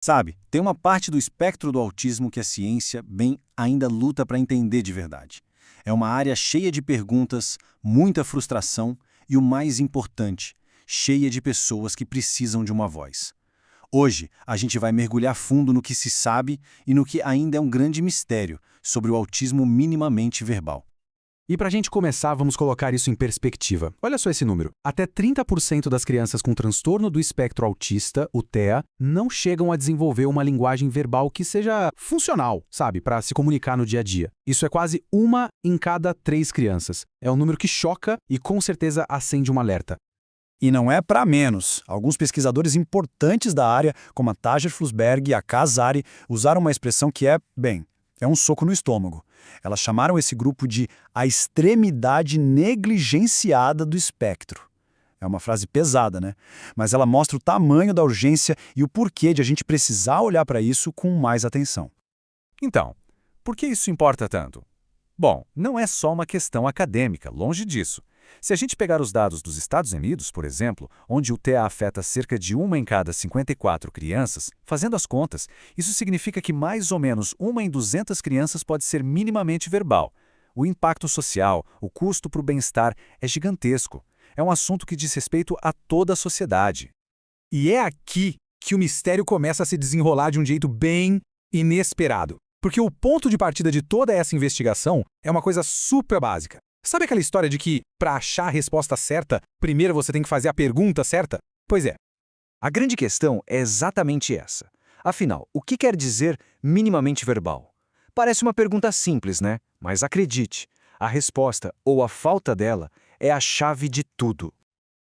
Sabe, tem uma parte do espectro do autismo que a ciência, ainda luta para entender de verdade. É uma área cheia de perguntas, muita frustração e, o mais importante, cheia de pessoas que precisam de uma voz. Hoje, a gente vai mergulhar fundo no que se sabe e no que ainda é um grande mistério sobre o autismo minimamente verbal. E para a gente começar, vamos colocar isso em perspectiva. Olha só esse número. Até 30% das crianças com transtorno do espectro autista, o TEA, não chegam a desenvolver uma linguagem verbal que seja funcional, sabe, para se comunicar no dia a dia. Isso é quase 1 em cada 3 crianças. É um número que choca e com certeza acende um alerta. E não é para menos. Alguns pesquisadores importantes da área, como a Tajer Flusberg e a Kazari, usaram uma expressão que é um soco no estômago. Elas chamaram esse grupo de a extremidade negligenciada do espectro. É uma frase pesada, né? Mas ela mostra o tamanho da urgência e o porquê de a gente precisar olhar para isso com mais atenção. Então, por que isso importa tanto? Bom, não é só uma questão acadêmica, longe disso. Se a gente pegar os dados dos Estados Unidos, por exemplo, onde o TEA afeta cerca de 1 em cada 54 crianças, fazendo as contas, isso significa que mais ou menos 1 em 200 crianças pode ser minimamente verbal. O impacto social, o custo para o bem-estar é gigantesco. É um assunto que diz respeito a toda a sociedade. E é aqui que o mistério começa a se desenrolar de um jeito bem inesperado. Porque o ponto de partida de toda essa investigação é uma coisa super básica. Sabe aquela história de que, para achar a resposta certa, primeiro você tem que fazer a pergunta certa? Pois é. A grande questão é exatamente essa. Afinal, o que quer dizer minimamente verbal? Parece uma pergunta simples, né? Mas acredite, a resposta, ou a falta dela, é a chave de tudo.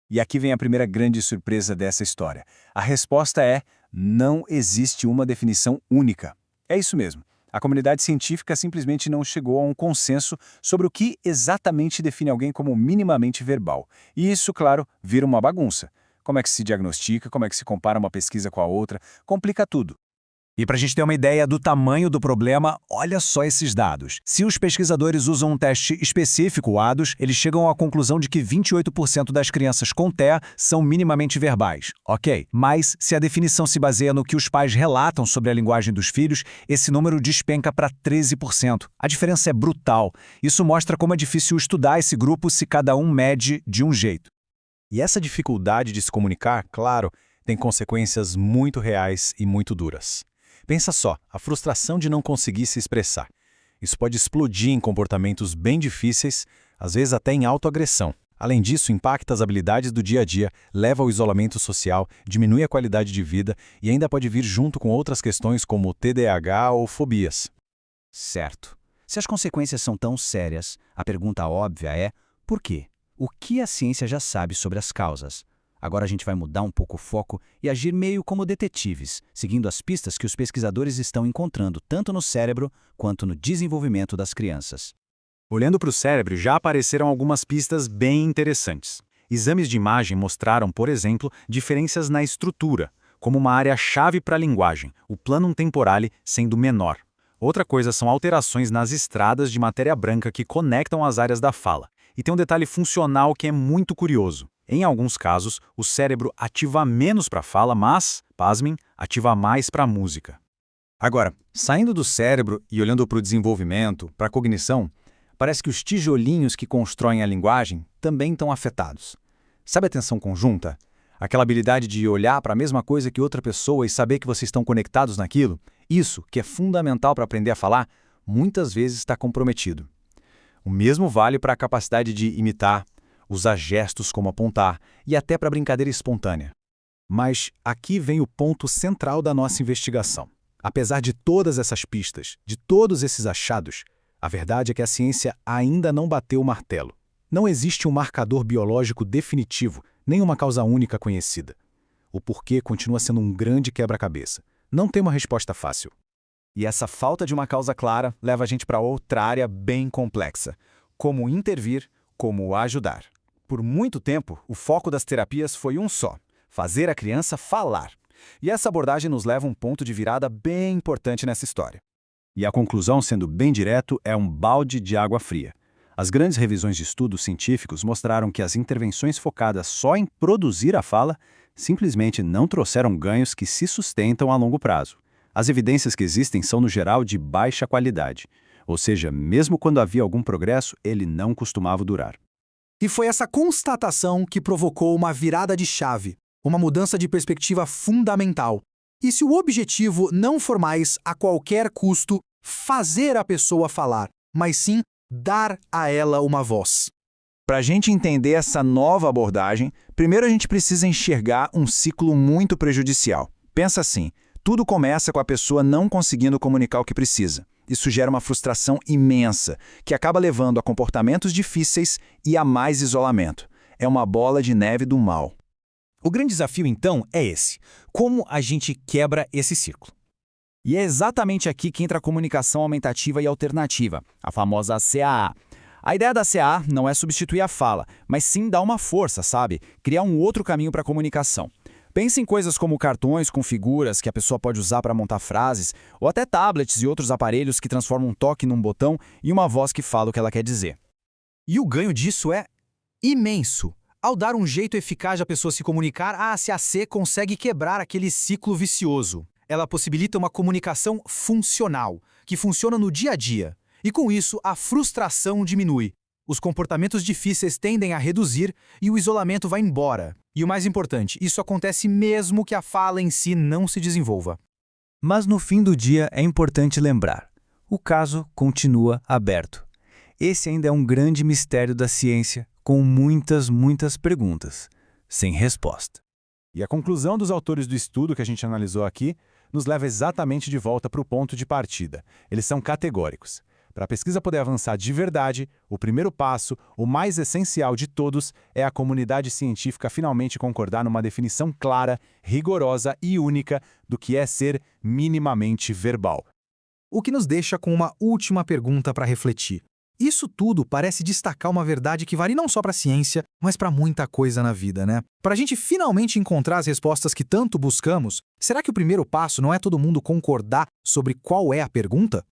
E aqui vem a primeira grande surpresa dessa história. A resposta é: não existe uma definição única. É isso mesmo. A comunidade científica simplesmente não chegou a um consenso sobre o que exatamente define alguém como minimamente verbal. E isso, claro, vira uma bagunça. Como é que se diagnostica, como é que se compara uma pesquisa com a outra, complica tudo. E para a gente ter uma ideia do tamanho do problema, olha só esses dados. Se os pesquisadores usam um teste específico, o ADOS, eles chegam à conclusão de que 28% das crianças com TEA são minimamente verbais. Ok, mas se a definição se baseia no que os pais relatam sobre a linguagem dos filhos, esse número despenca para 13%. A diferença é brutal. Isso mostra como é difícil estudar esse grupo se cada um mede de um jeito. E essa dificuldade de se comunicar, claro, tem consequências muito reais e muito duras. Pensa só, a frustração de não conseguir se expressar. Isso pode explodir em comportamentos bem difíceis, às vezes até em autoagressão. Além disso, impacta as habilidades do dia a dia, leva ao isolamento social, diminui a qualidade de vida e ainda pode vir junto com outras questões como TDAH ou fobias. Certo. Se as consequências são tão sérias, a pergunta óbvia é: por quê? O que a ciência já sabe sobre as causas? Agora a gente vai mudar um pouco o foco e agir meio como detetives, seguindo as pistas que os pesquisadores estão encontrando tanto no cérebro quanto no desenvolvimento das crianças. Olhando para o cérebro, já apareceram algumas pistas bem interessantes. Exames de imagem mostraram, por exemplo, diferenças na estrutura, como uma área-chave para a linguagem, o planum temporale sendo menor. Outra coisa são alterações nas estradas de matéria branca que conectam as áreas da fala. E tem um detalhe funcional que é muito curioso. Em alguns casos, o cérebro ativa menos para a fala, mas, pasmem, ativa mais para a música. Agora, saindo do cérebro e olhando para o desenvolvimento, para a cognição, parece que os tijolinhos que constroem a linguagem também estão afetados. Sabe a atenção conjunta? Aquela habilidade de olhar para a mesma coisa que outra pessoa e saber que vocês estão conectados naquilo? Isso, que é fundamental para aprender a falar, muitas vezes está comprometido. O mesmo vale para a capacidade de imitar, usar gestos como apontar e até para brincadeira espontânea. Mas aqui vem o ponto central da nossa investigação. Apesar de todas essas pistas, de todos esses achados, a verdade é que a ciência ainda não bateu o martelo. Não existe um marcador biológico definitivo, nem uma causa única conhecida. O porquê continua sendo um grande quebra-cabeça. Não tem uma resposta fácil. E essa falta de uma causa clara leva a gente para outra área bem complexa: como intervir, como ajudar. Por muito tempo, o foco das terapias foi um só: fazer a criança falar. E essa abordagem nos leva a um ponto de virada bem importante nessa história. E a conclusão, sendo bem direto, é um balde de água fria. As grandes revisões de estudos científicos mostraram que as intervenções focadas só em produzir a fala simplesmente não trouxeram ganhos que se sustentam a longo prazo. As evidências que existem são, no geral, de baixa qualidade. Ou seja, mesmo quando havia algum progresso, ele não costumava durar. E foi essa constatação que provocou uma virada de chave, uma mudança de perspectiva fundamental. E se o objetivo não for mais, a qualquer custo, fazer a pessoa falar, mas sim dar a ela uma voz? Para a gente entender essa nova abordagem, primeiro a gente precisa enxergar um ciclo muito prejudicial. Pensa assim, tudo começa com a pessoa não conseguindo comunicar o que precisa. Isso gera uma frustração imensa, que acaba levando a comportamentos difíceis e a mais isolamento. É uma bola de neve do mal. O grande desafio, então, é esse. Como a gente quebra esse ciclo? E é exatamente aqui que entra a comunicação aumentativa e alternativa, a famosa CAA. A ideia da CAA não é substituir a fala, mas sim dar uma força, sabe? Criar um outro caminho para a comunicação. Pense em coisas como cartões com figuras que a pessoa pode usar para montar frases, ou até tablets e outros aparelhos que transformam um toque num botão e uma voz que fala o que ela quer dizer. E o ganho disso é imenso. Ao dar um jeito eficaz de a pessoa se comunicar, a CAC consegue quebrar aquele ciclo vicioso. Ela possibilita uma comunicação funcional, que funciona no dia a dia. E com isso, a frustração diminui. Os comportamentos difíceis tendem a reduzir e o isolamento vai embora. E o mais importante, isso acontece mesmo que a fala em si não se desenvolva. Mas no fim do dia é importante lembrar, o caso continua aberto. Esse ainda é um grande mistério da ciência, com muitas perguntas, sem resposta. E a conclusão dos autores do estudo que a gente analisou aqui nos leva exatamente de volta para o ponto de partida. Eles são categóricos. Para a pesquisa poder avançar de verdade, o primeiro passo, o mais essencial de todos, é a comunidade científica finalmente concordar numa definição clara, rigorosa e única do que é ser minimamente verbal. O que nos deixa com uma última pergunta para refletir. Isso tudo parece destacar uma verdade que vale não só para a ciência, mas para muita coisa na vida, né? Para a gente finalmente encontrar as respostas que tanto buscamos, será que o primeiro passo não é todo mundo concordar sobre qual é a pergunta?